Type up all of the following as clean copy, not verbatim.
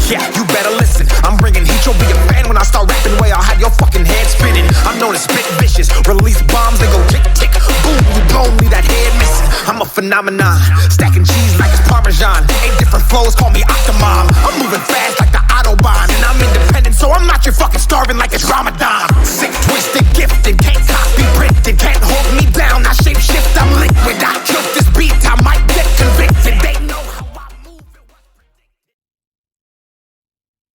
Yeah, you better listen. I'm bringing heat, you'll be a fan when I start rapping. Way I'll have your fucking head spinning. I'm known as spit vicious. Release bombs, they go tick tick. Boom, you blow me that head missing. I'm a phenomenon. Stacking cheese like it's Parmesan. 8 different flows, call me Octomom. I'm moving fast like the Autobahn. And I'm independent, so I'm not your fucking starving like it's Ramadan. Sick, twisted, gifted. Can't copy, printed. Can't hold me down. I shape shift, I'm liquid. I killed this beat, I might get convicted. They know how I move.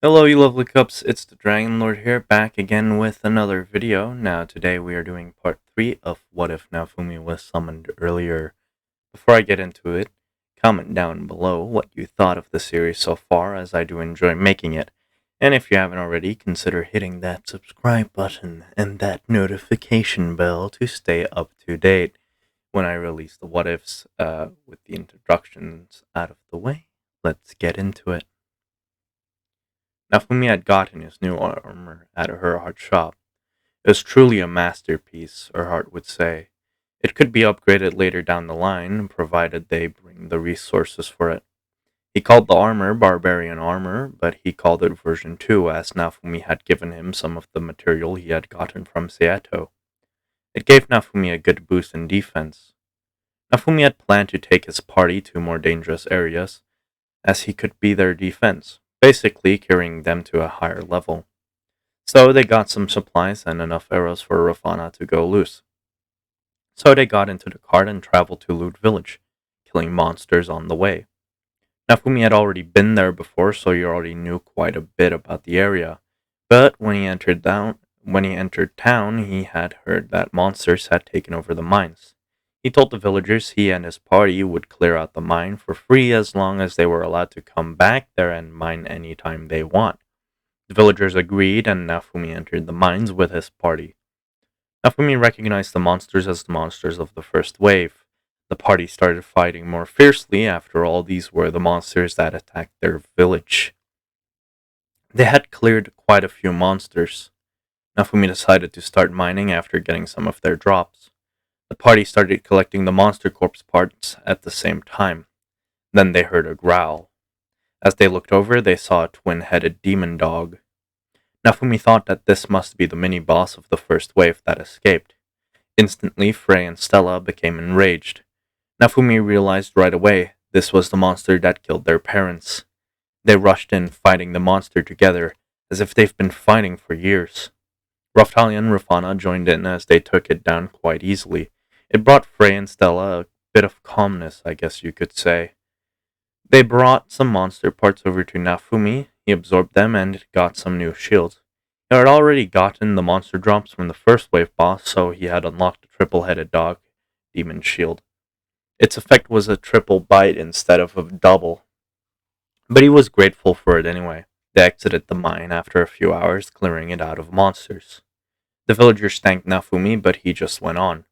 Hello you lovely cups, it's the Dragon Lord here, back again with another video. Now today we are doing part 3 of What If Naofumi was summoned earlier. Before I get into it, comment down below what you thought of the series so far, as I do enjoy making it. And if you haven't already, consider hitting that subscribe button and that notification bell to stay up to date when I release the What Ifs. With the introductions out of the way, let's get into it. Naofumi had gotten his new armor at her art shop. It was truly a masterpiece, her heart would say. It could be upgraded later down the line, provided they bring the resources for it. He called the armor Barbarian Armor, but he called it version 2 as Naofumi had given him some of the material he had gotten from Seato. It gave Naofumi a good boost in defense. Naofumi had planned to take his party to more dangerous areas, as he could be their defense, basically carrying them to a higher level. So they got some supplies and enough arrows for Rafana to go loose. So they got into the cart and traveled to Loot Village, killing monsters on the way. Naofumi had already been there before, so he already knew quite a bit about the area. But when he entered town, he had heard that monsters had taken over the mines. He told the villagers he and his party would clear out the mine for free as long as they were allowed to come back there and mine anytime they want. The villagers agreed, and Naofumi entered the mines with his party. Naofumi recognized the monsters as the monsters of the first wave. The party started fighting more fiercely. After all, these were the monsters that attacked their village. They had cleared quite a few monsters. Naofumi decided to start mining after getting some of their drops. The party started collecting the monster corpse parts at the same time. Then they heard a growl. As they looked over, they saw a twin-headed demon dog. Naofumi thought that this must be the mini-boss of the first wave that escaped. Instantly, Frey and Stella became enraged. Naofumi realized right away this was the monster that killed their parents. They rushed in, fighting the monster together, as if they've been fighting for years. Raftalia and Rafana joined in as they took it down quite easily. It brought Frey and Stella a bit of calmness, I guess you could say. They brought some monster parts over to Naofumi. He absorbed them and got some new shields. He had already gotten the monster drops from the first wave boss, so he had unlocked the triple-headed dog demon shield. Its effect was a triple bite instead of a double, but he was grateful for it anyway. They exited the mine after a few hours, clearing it out of monsters. The villagers thanked Naofumi, but he just went on.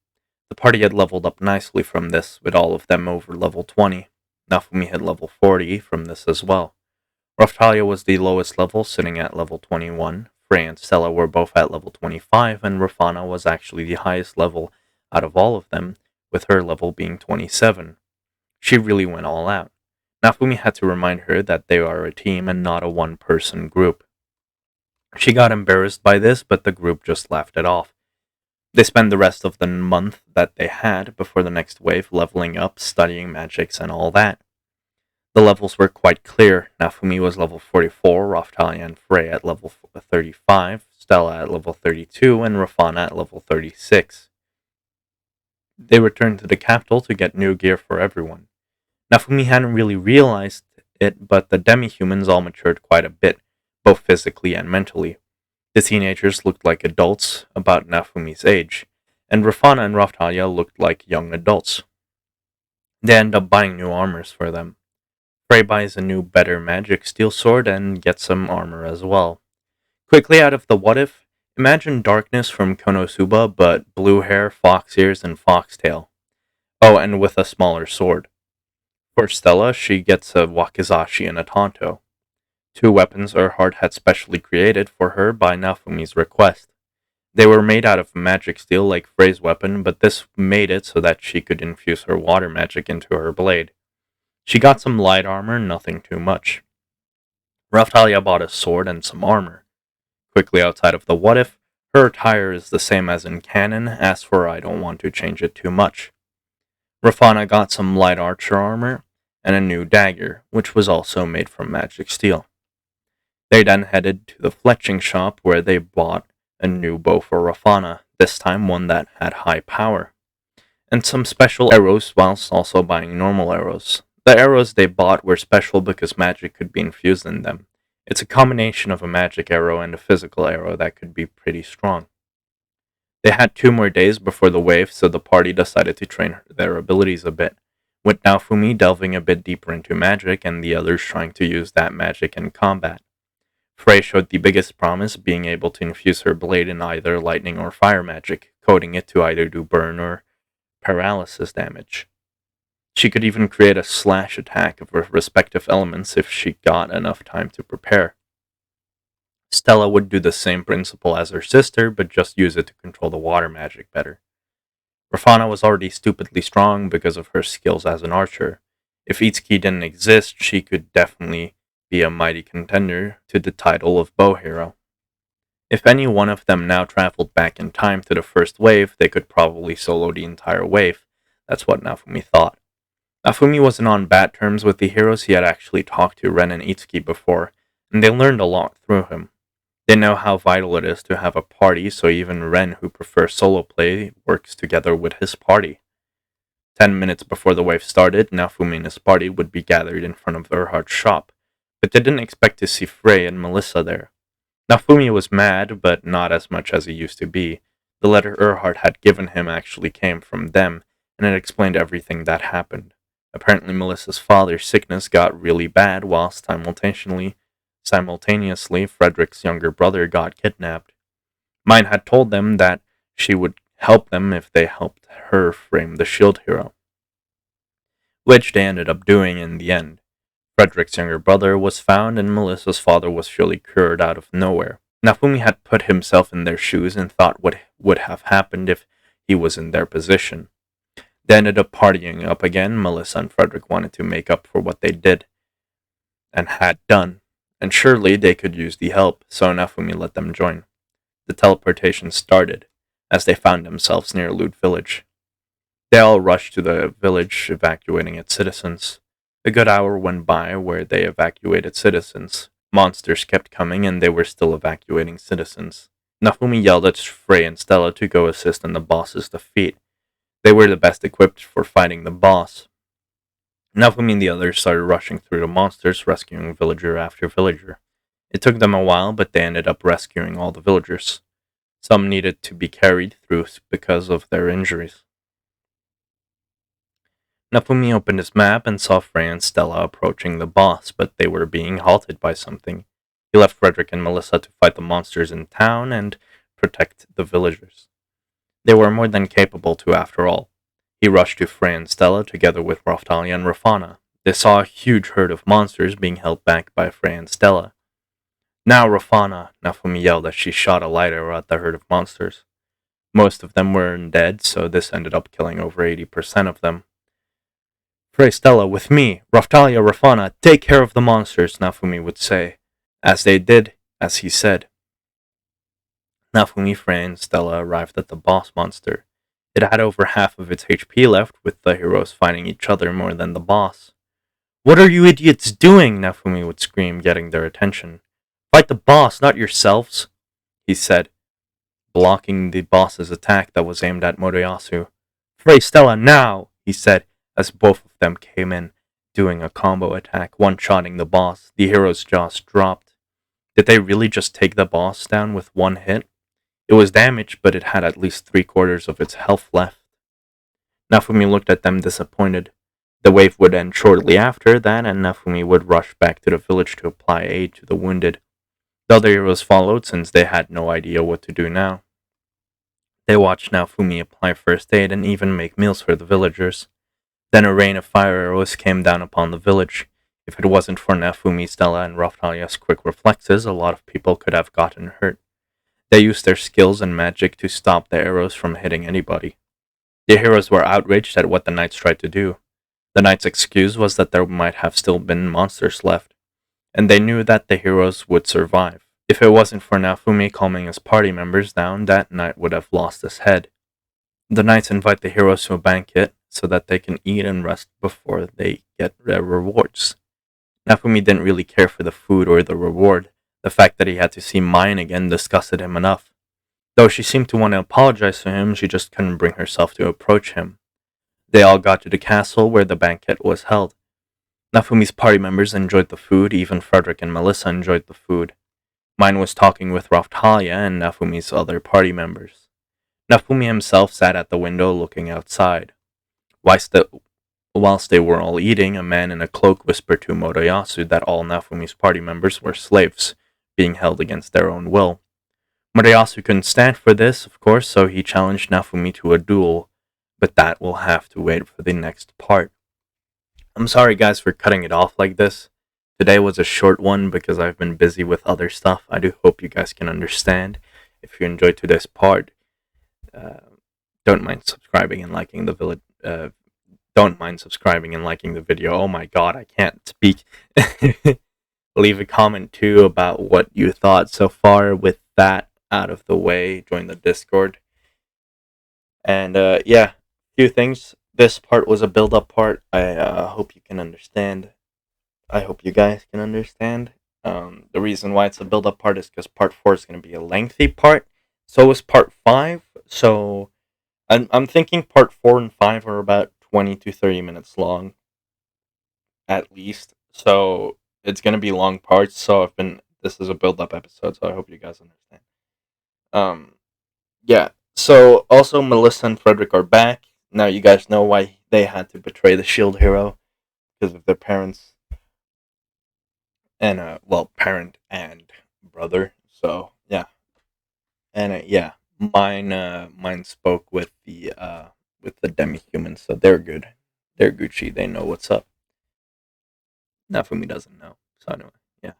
The party had leveled up nicely from this, with all of them over level 20. Naofumi had level 40 from this as well. Raftalia was the lowest level, sitting at level 21. Frey and Stella were both at level 25, and Rafana was actually the highest level out of all of them, with her level being 27. She really went all out. Naofumi had to remind her that they are a team and not a one-person group. She got embarrassed by this, but the group just laughed it off. They spent the rest of the month that they had before the next wave leveling up, studying magics and all that. The levels were quite clear. Naofumi was level 44, Raftalia and Frey at level 35, Stella at level 32, and Rafana at level 36. They returned to the capital to get new gear for everyone. Naofumi hadn't really realized it, but the demi-humans all matured quite a bit, both physically and mentally. The teenagers looked like adults, about Naofumi's age, and Rafana and Raftalia looked like young adults. They end up buying new armors for them. Frey buys a new better magic steel sword and gets some armor as well. Quickly out of the what if, imagine Darkness from Konosuba, but blue hair, fox ears, and foxtail. Oh, and with a smaller sword. For Stella, she gets a wakizashi and a tanto. 2 weapons her heart had specially created for her by Naofumi's request. They were made out of magic steel like Frey's weapon, but this made it so that she could infuse her water magic into her blade. She got some light armor, nothing too much. Raftalia bought a sword and some armor. Quickly outside of the what if, her attire is the same as in canon, as for I don't want to change it too much. Rafana got some light archer armor and a new dagger, which was also made from magic steel. They then headed to the fletching shop where they bought a new bow for Rafana, this time one that had high power, and some special arrows whilst also buying normal arrows. The arrows they bought were special because magic could be infused in them. It's a combination of a magic arrow and a physical arrow that could be pretty strong. They had 2 more days before the wave, so the party decided to train their abilities a bit, with Naofumi delving a bit deeper into magic and the others trying to use that magic in combat. Frey showed the biggest promise, being able to infuse her blade in either lightning or fire magic, coding it to either do burn or paralysis damage. She could even create a slash attack of her respective elements if she got enough time to prepare. Stella would do the same principle as her sister, but just use it to control the water magic better. Rafana was already stupidly strong because of her skills as an archer. If Itsuki didn't exist, she could definitely be a mighty contender to the title of bow hero. If any one of them now traveled back in time to the first wave, they could probably solo the entire wave. That's what Naofumi thought. Naofumi wasn't on bad terms with the heroes. He had actually talked to Ren and Itsuki before, and they learned a lot through him. They know how vital it is to have a party, so even Ren, who prefers solo play, works together with his party. 10 minutes before the wave started, Naofumi and his party would be gathered in front of Erhard's shop, but they didn't expect to see Frey and Melissa there. Naofumi was mad, but not as much as he used to be. The letter Erhard had given him actually came from them, and it explained everything that happened. Apparently Melissa's father's sickness got really bad, while simultaneously Frederick's younger brother got kidnapped. Mine had told them that she would help them if they helped her frame the shield hero, which they ended up doing in the end. Frederick's younger brother was found, and Melissa's father was surely cured out of nowhere. Naofumi had put himself in their shoes and thought what would have happened if he was in their position. They ended up partying up again. Melissa and Frederick wanted to make up for what they did and had done, and surely they could use the help, so Naofumi let them join. The teleportation started, as they found themselves near Lute Village. They all rushed to the village, evacuating its citizens. A good hour went by where they evacuated citizens. Monsters kept coming, and they were still evacuating citizens. Naofumi yelled at Frey and Stella to go assist in the boss's defeat. They were the best equipped for fighting the boss. Naofumi and the others started rushing through the monsters, rescuing villager after villager. It took them a while, but they ended up rescuing all the villagers. Some needed to be carried through because of their injuries. Naofumi opened his map and saw Frey and Stella approaching the boss, but they were being halted by something. He left Frederick and Melissa to fight the monsters in town and protect the villagers. They were more than capable to, after all. He rushed to Frey and Stella together with Raftalia and Rafana. They saw a huge herd of monsters being held back by Frey and Stella. Now, Rafana, Naofumi yelled as she shot a light arrow at the herd of monsters. Most of them were dead, so this ended up killing over 80% of them. Frey, Stella, with me! Raftalia, Rafana, take care of the monsters, Naofumi would say. As they did, as he said. Naofumi, Frey, and Stella arrived at the boss monster. It had over half of its HP left, with the heroes fighting each other more than the boss. What are you idiots doing? Naofumi would scream, getting their attention. Fight the boss, not yourselves, he said, blocking the boss's attack that was aimed at Moriyasu. Frey, Stella, now, he said, as both of them came in, doing a combo attack, one-shotting the boss. The hero's jaws dropped. Did they really just take the boss down with one hit? It was damaged, but it had at least 3/4 of its health left. Naofumi looked at them disappointed. The wave would end shortly after that, and Naofumi would rush back to the village to apply aid to the wounded. The other heroes followed, since they had no idea what to do now. They watched Naofumi apply first aid and even make meals for the villagers. Then a rain of fire arrows came down upon the village. If it wasn't for Naofumi, Stella, and Raftalia's quick reflexes, a lot of people could have gotten hurt. They used their skills and magic to stop the arrows from hitting anybody. The heroes were outraged at what the knights tried to do. The knights' excuse was that there might have still been monsters left. and they knew that the heroes would survive. If it wasn't for Naofumi calming his party members down, that knight would have lost his head. The knights invite the heroes to a banquet so that they can eat and rest before they get their rewards. Naofumi didn't really care for the food or the reward. The fact that he had to see Mine again disgusted him enough. Though she seemed to want to apologize to him, she just couldn't bring herself to approach him. They all got to the castle where the banquet was held. Nafumi's party members enjoyed the food, even Frederick and Melissa enjoyed the food. Mine was talking with Raphtalia and Nafumi's other party members. Naofumi himself sat at the window looking outside. Whilst they were all eating, a man in a cloak whispered to Moriyasu that all Nafumi's party members were slaves, being held against their own will. Moriyasu couldn't stand for this, of course, so he challenged Naofumi to a duel, but that will have to wait for the next part. I'm sorry guys for cutting it off like this. Today was a short one because I've been busy with other stuff. I do hope you guys can understand. If you enjoyed today's part, don't mind subscribing and liking the video. Oh my god, I can't speak. Leave a comment too about what you thought so far. With that out of the way, join the Discord. And yeah, few things. This part was a build-up part. I hope you can understand. I hope you guys can understand. The reason why it's a build-up part is because part 4 is going to be a lengthy part. So is part 5. So I'm thinking part 4 and 5 are about 20 to 30 minutes long, at least. So it's going to be long parts. So this is a build-up episode. So I hope you guys understand. Yeah. So also Melissa and Frederick are back. Now you guys know why they had to betray the shield hero, because of their parents. And parent and brother. So yeah. And yeah, mine spoke with the demi-humans, so they're good. They're Gucci. They know what's up. Naofumi doesn't know. So anyway, yeah.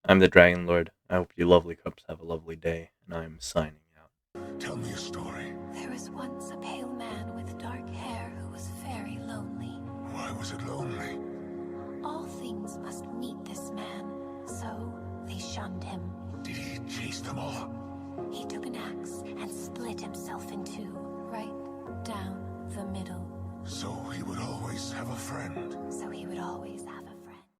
I'm the Dragon Lord. I hope you lovely cups have a lovely day, and I'm signing out. Tell me a story. There was once a pale man with dark hair who was very lonely. Why was it lonely? All things must meet this man, so they shunned him. Did he chase them all? He took an axe and split himself in two, right down the middle. So he would always have a friend. So he would always